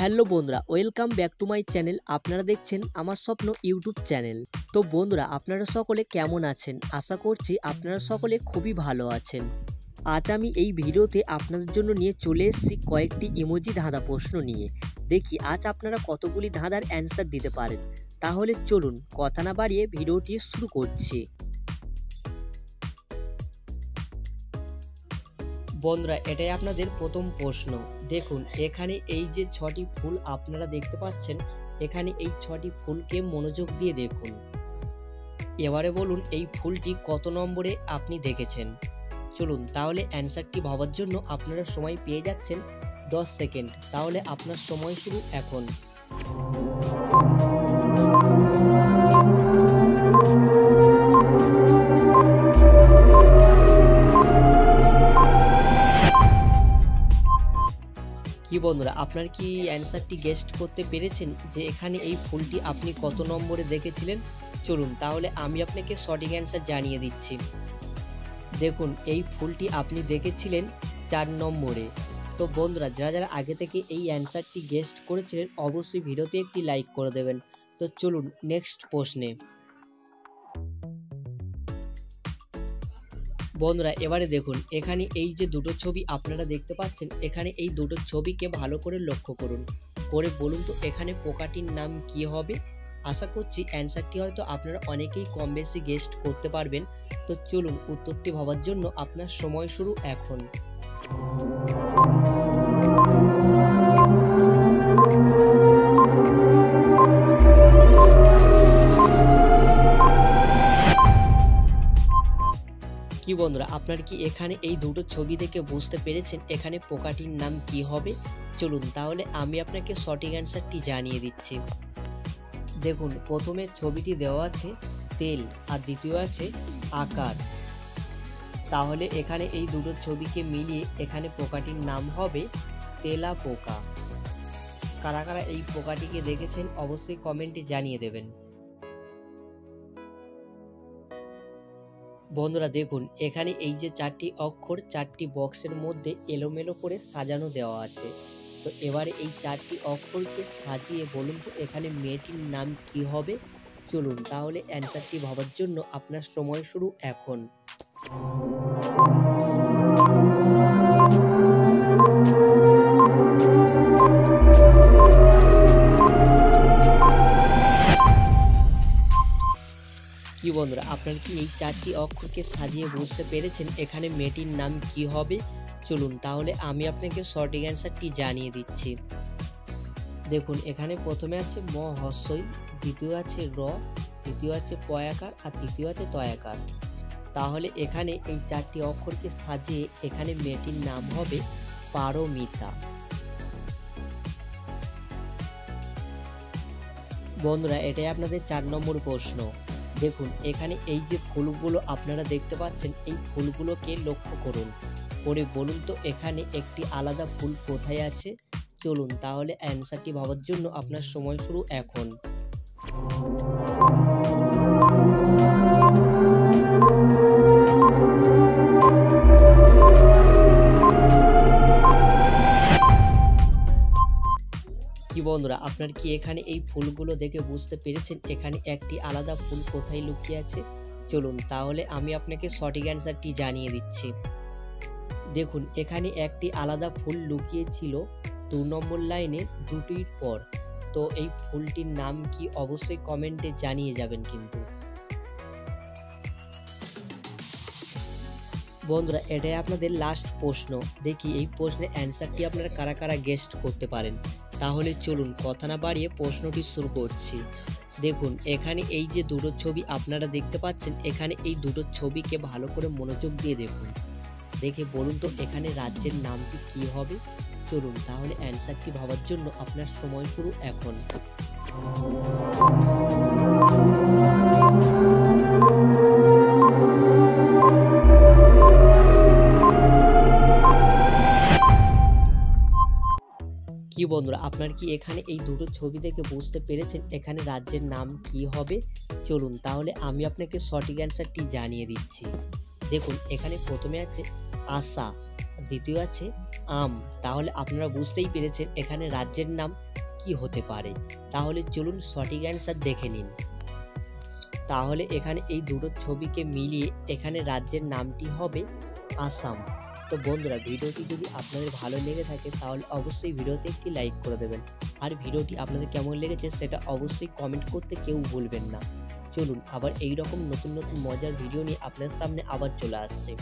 Hello বন্ধুরা, welcome back to my channel. আপনারা দেখছেন আমার স্বপ্ন ইউটিউব চ্যানেল। তো বন্ধুরা, আপনারা সকলে কেমন আছেন? আশা করছি আপনারা সকলে খুবই ভালো আছেন। আজ আমি এই ভিডিওতে আপনাদের জন্য নিয়ে চলে এসেছি কয়েকটি ইমোজি ধাঁধা প্রশ্ন নিয়ে। দেখি আজ আপনারা কতগুলি ধাঁধার অ্যান্সার দিতে পারেন। তাহলে চলুন কথা না বাড়িয়ে ভিডিওটি শুরু করছি। বন্ধুরা, এটাই আপনাদের প্রথম প্রশ্ন। দেখুন এখানে এই যে 6টি ফুল আপনারা দেখতে পাচ্ছেন, এখানে এই 6টি ফুলকে মনোযোগ দিয়ে দেখুন। এবারে বলুন এই ফুলটি কত নম্বরে আপনি দেখেছেন। চলুন তাহলে অ্যান্সারটি ভাবার জন্য আপনারা সময় পেয়ে যাচ্ছেন 10 সেকেন্ড। তাহলে আপনার সময় শুরু এখন। কি বন্ধুরা, আপনার কি অ্যান্সারটি গেস্ট করতে পেরেছেন যে এখানে এই ফুলটি আপনি কত নম্বরে দেখেছিলেন? চলুন তাহলে আমি আপনাকে সঠিক অ্যান্সার জানিয়ে দিচ্ছি। দেখুন এই ফুলটি আপনি দেখেছিলেন 4 নম্বরে। তো বন্ধুরা, যারা যারা আগে থেকে এই অ্যান্সারটি গেস্ট করেছিলেন অবশ্যই ভিডিওতে একটি লাইক করে দেবেন। তো চলুন নেক্সট প্রশ্নে। বন্ধুরা এবারে দেখুন এখানে এই যে দুটো ছবি আপনারা দেখতে পাচ্ছেন, এখানে এই দুটো ছবিকে ভালো করে লক্ষ্য করুন, করে বলুন তো এখানে পোকাটির নাম কি হবে। আশা করছি অ্যান্সারটি হয়তো আপনারা অনেকেই কম বেশি গেস্ট করতে পারবেন। তো চলুন উত্তরটি ভাবার জন্য আপনার সময় শুরু এখন। কি বন্ধুরা, আপনার কি এখানে এই দুটো ছবি দেখে বুঝতে পেরেছেন এখানে পোকাটির নাম কি হবে? চলুন তাহলে আমি আপনাকে সঠিক অ্যান্সারটি জানিয়ে দিচ্ছি। দেখুন প্রথমে ছবিটি দেওয়া আছে তেল আর দ্বিতীয় আছে আকার। তাহলে এখানে এই দুটো ছবিকে মিলিয়ে এখানে পোকাটির নাম হবে তেলা পোকা। কারা কারা এই পোকাটিকে দেখেছেন অবশ্যই কমেন্টে জানিয়ে দেবেন। বন্ধুরা দেখুন এখানে এই যে 4টি অক্ষর 4টি বক্সের মধ্যে এলোমেলো করে সাজানো দেওয়া আছে। তো এবারে এই 4টি অক্ষরকে সাজিয়ে বলুন তো এখানে মেয়েটির নাম কি হবে। চলুন তাহলে অ্যান্সারটি ভাবার জন্য আপনার সময় শুরু এখন। কি বন্ধুরা, আপনার কি এই 4টি অক্ষরকে সাজিয়ে বুঝতে পেরেছেন এখানে মেয়েটির নাম কি হবে? চলুন তাহলে আমি আপনাকে সঠিক অ্যান্সারটি জানিয়ে দিচ্ছি। দেখুন এখানে প্রথমে আছে ম হস্যই, দ্বিতীয় আছে র, তৃতীয় আছে পয়াকার আর তৃতীয় আছে তয়াকার। তাহলে এখানে এই 4টি অক্ষরকে সাজিয়ে এখানে মেয়েটির নাম হবে পারমিতা। বন্ধুরা এটাই আপনাদের 4 নম্বর প্রশ্ন। দেখুন এখানে এই যে ফুলগুলো আপনারা দেখতে পাচ্ছেন, এই ফুলগুলোকে লক্ষ্য করুন, করে বলুন তো এখানে একটি আলাদা ফুল কোথায় আছে। চলুন তাহলে অ্যান্সারটি ভাবার জন্য আপনার সময় শুরু এখন। কি বন্ধুরা, আপনার কি এখানে এই ফুলগুলো দেখে বুঝতে পেরেছেন এখানে একটি আলাদা ফুল কোথায় লুকিয়ে আছে? চলুন তাহলে আমি আপনাকে সঠিক অ্যান্সারটি জানিয়ে দিচ্ছি। দেখুন এখানে একটি আলাদা ফুল লুকিয়ে ছিল 2 নম্বর লাইনে দুটির পর। তো এই ফুলটির নাম কি অবশ্যই কমেন্টে জানিয়ে যাবেন কিন্তু। বন্ধুরা এটাই আপনাদের লাস্ট প্রশ্ন। দেখি এই প্রশ্নের অ্যান্সারটি আপনারা কারা কারা গেস্ট করতে পারেন। তাহলে চলুন কথা না বাড়িয়ে প্রশ্নটি শুরু করছি। দেখুন এখানে এই যে দুটো ছবি আপনারা দেখতে পাচ্ছেন, এখানে এই দুটো ছবিকে ভালো করে মনোযোগ দিয়ে দেখুন, দেখে বলুন তো এখানে রাজ্যের নামটি কি হবে। চলুন তাহলে অ্যান্সারটি ভাবার জন্য আপনার সময় শুরু এখন। কি বন্ধুরা, আপনার কি এখানে এই দুটো ছবি দেখে বুঝতে পেরেছেন এখানে রাজ্যের নাম কি হবে? চলুন তাহলে আমি আপনাকে সঠিক অ্যান্সারটি জানিয়ে দিচ্ছি। দেখুন এখানে প্রথমে আছে আশা, দ্বিতীয় আছে আম। তাহলে আপনারা বুঝতেই পেরেছেন এখানে রাজ্যের নাম কি হতে পারে। তাহলে চলুন সঠিক অ্যান্সার দেখে নিন। তাহলে এখানে এই দুটো ছবিকে মিলিয়ে এখানে রাজ্যের নামটি হবে আসাম। তো বন্ধুরা, ভিডিওটি যদি আপনাদের ভালো লেগে থাকে তাহলে অবশ্যই ভিডিওতে একটি লাইক করে দেবেন। আর ভিডিওটি আপনাদের কেমন লেগেছে সেটা অবশ্যই কমেন্ট করতে কেউ ভুলবেন না। চলুন আবার এইরকম নতুন নতুন মজার ভিডিও নিয়ে আপনার সামনে আবার চলে আসছে।